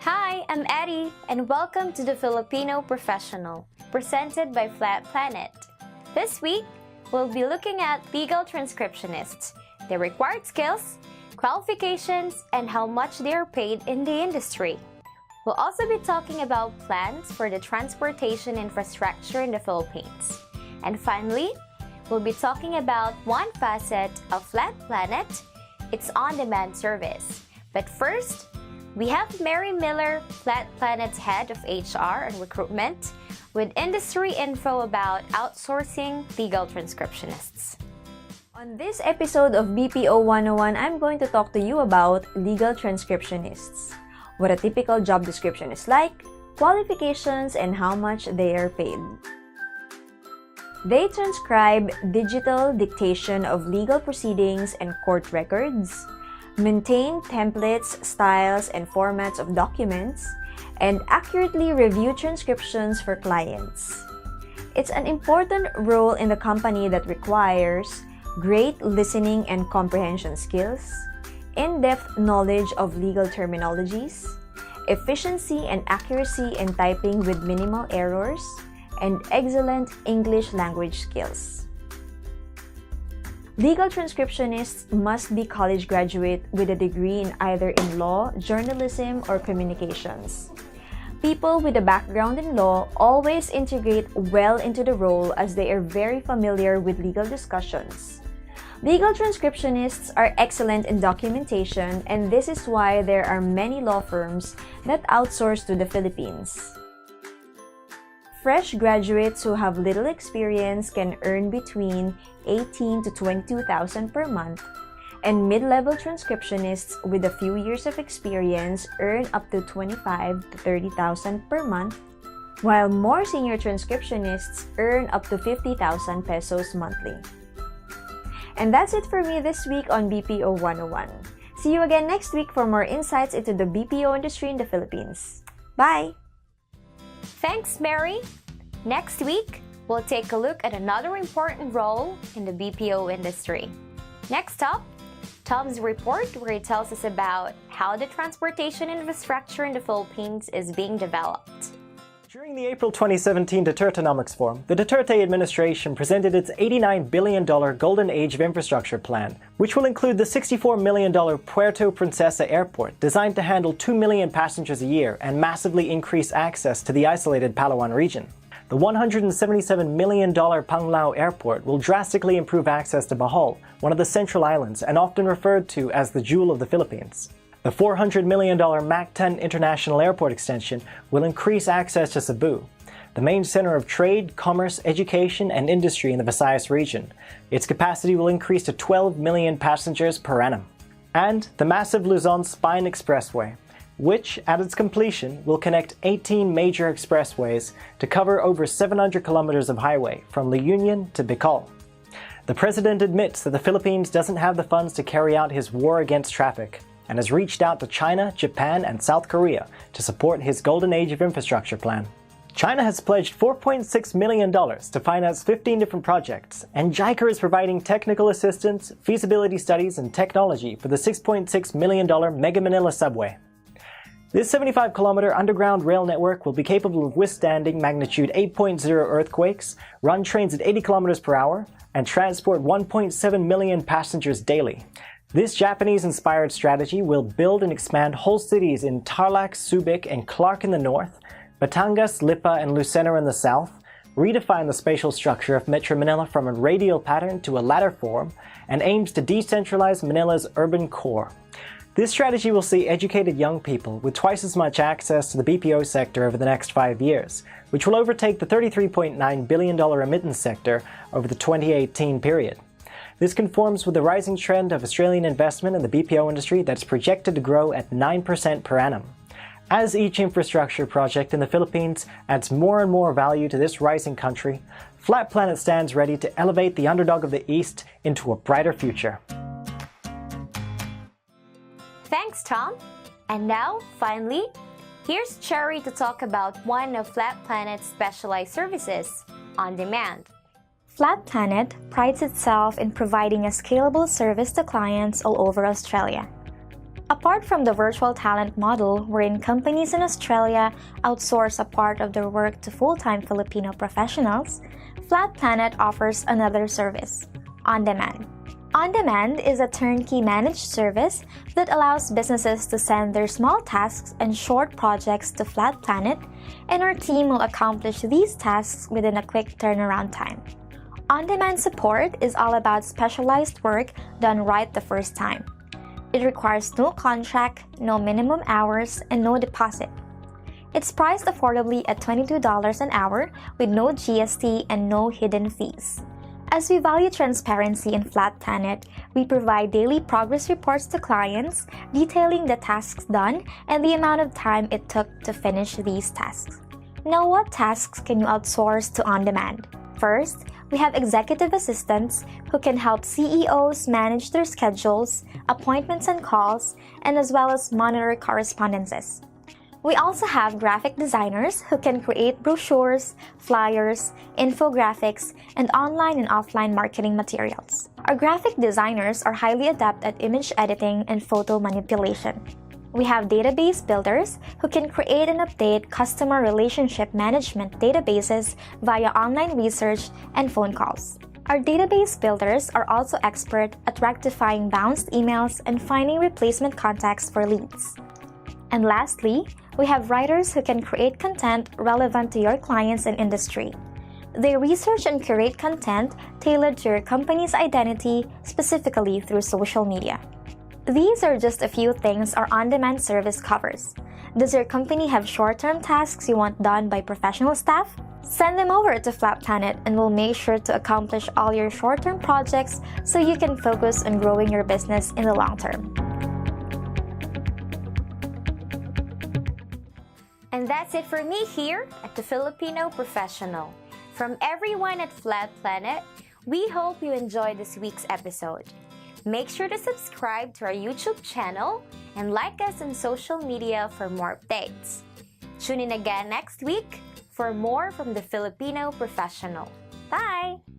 Hi, I'm Eddie, and welcome to the Filipino Professional, presented by Flat Planet. This week, we'll be looking at legal transcriptionists, their required skills, qualifications, and how much they are paid in the industry. We'll also be talking about plans for the transportation infrastructure in the Philippines. And finally, we'll be talking about one facet of Flat Planet, its on-demand service. But first, we have Mary Miller, Flat Planet's head of HR and recruitment, with industry info about outsourcing legal transcriptionists. On this episode of BPO 101, I'm going to talk to you about legal transcriptionists, what a typical job description is like, qualifications, and how much they are paid. They transcribe digital dictation of legal proceedings and court records, maintain templates, styles, and formats of documents, and accurately review transcriptions for clients. It's an important role in the company that requires great listening and comprehension skills, in-depth knowledge of legal terminologies, efficiency and accuracy in typing with minimal errors, and excellent English language skills. Legal transcriptionists must be college graduate with a degree in either in law, journalism, or communications. People with a background in law always integrate well into the role as they are very familiar with legal discussions. Legal transcriptionists are excellent in documentation, and this is why there are many law firms that outsource to the Philippines. Fresh graduates who have little experience can earn between 18,000 to 22,000 per month, and mid-level transcriptionists with a few years of experience earn up to 25,000 to 30,000 per month, while more senior transcriptionists earn up to 50,000 pesos monthly. And that's it for me this week on BPO 101. See you again next week for more insights into the BPO industry in the Philippines. Bye! Thanks, Mary. Next week, we'll take a look at another important role in the BPO industry. Next up, Tom's report, where he tells us about how the transportation infrastructure in the Philippines is being developed. During the April 2017 Dutertonomics Forum, the Duterte administration presented its $89 billion Golden Age of Infrastructure plan, which will include the $64 million Puerto Princesa Airport, designed to handle 2 million passengers a year and massively increase access to the isolated Palawan region. The $177 million Panglao Airport will drastically improve access to Bohol, one of the central islands and often referred to as the Jewel of the Philippines. The $400 million Mactan International Airport extension will increase access to Cebu, the main center of trade, commerce, education, and industry in the Visayas region. Its capacity will increase to 12 million passengers per annum. And the massive Luzon Spine Expressway, which, at its completion, will connect 18 major expressways to cover over 700 kilometers of highway from La Union to Bicol. The president admits that the Philippines doesn't have the funds to carry out his war against traffic, and has reached out to China, Japan, and South Korea to support his Golden Age of Infrastructure plan. China has pledged $4.6 million to finance 15 different projects, and JICA is providing technical assistance, feasibility studies, and technology for the $6.6 million Mega Manila subway. This 75-kilometer underground rail network will be capable of withstanding magnitude 8.0 earthquakes, run trains at 80 kilometers per hour, and transport 1.7 million passengers daily. This Japanese-inspired strategy will build and expand whole cities in Tarlac, Subic, and Clark in the north, Batangas, Lipa, and Lucena in the south, redefine the spatial structure of Metro Manila from a radial pattern to a ladder form, and aims to decentralize Manila's urban core. This strategy will see educated young people with twice as much access to the BPO sector over the next 5 years, which will overtake the $33.9 billion remittance sector over the 2018 period. This conforms with the rising trend of Australian investment in the BPO industry that's projected to grow at 9% per annum. As each infrastructure project in the Philippines adds more and more value to this rising country, Flat Planet stands ready to elevate the underdog of the East into a brighter future. Thanks, Tom. And now, finally, here's Cherry to talk about one of Flat Planet's specialized services, On Demand. Flat Planet prides itself in providing a scalable service to clients all over Australia. Apart from the virtual talent model, wherein companies in Australia outsource a part of their work to full-time Filipino professionals, Flat Planet offers another service, On Demand. On Demand is a turnkey managed service that allows businesses to send their small tasks and short projects to Flat Planet, and our team will accomplish these tasks within a quick turnaround time. On Demand support is all about specialized work done right the first time. It requires no contract, no minimum hours, and no deposit. It's priced affordably at $22 an hour with no GST and no hidden fees. As we value transparency in Flat Planet, we provide daily progress reports to clients detailing the tasks done and the amount of time it took to finish these tasks. Now, what tasks can you outsource to On Demand? First, we have executive assistants who can help CEOs manage their schedules, appointments and calls, and as well as monitor correspondences. We also have graphic designers who can create brochures, flyers, infographics, and online and offline marketing materials. Our graphic designers are highly adept at image editing and photo manipulation. We have database builders who can create and update customer relationship management databases via online research and phone calls. Our database builders are also expert at rectifying bounced emails and finding replacement contacts for leads. And lastly, we have writers who can create content relevant to your clients and industry. They research and curate content tailored to your company's identity, specifically through social media. These are just a few things our on-demand service covers. Does your company have short-term tasks you want done by professional staff? Send them over to Flat Planet and we'll make sure to accomplish all your short-term projects so you can focus on growing your business in the long term. And that's it for me here at the Filipino Professional. From everyone at Flat Planet, we hope you enjoyed this week's episode. Make sure to subscribe to our YouTube channel and like us on social media for more updates. Tune in again next week for more from the Filipino Professional. Bye!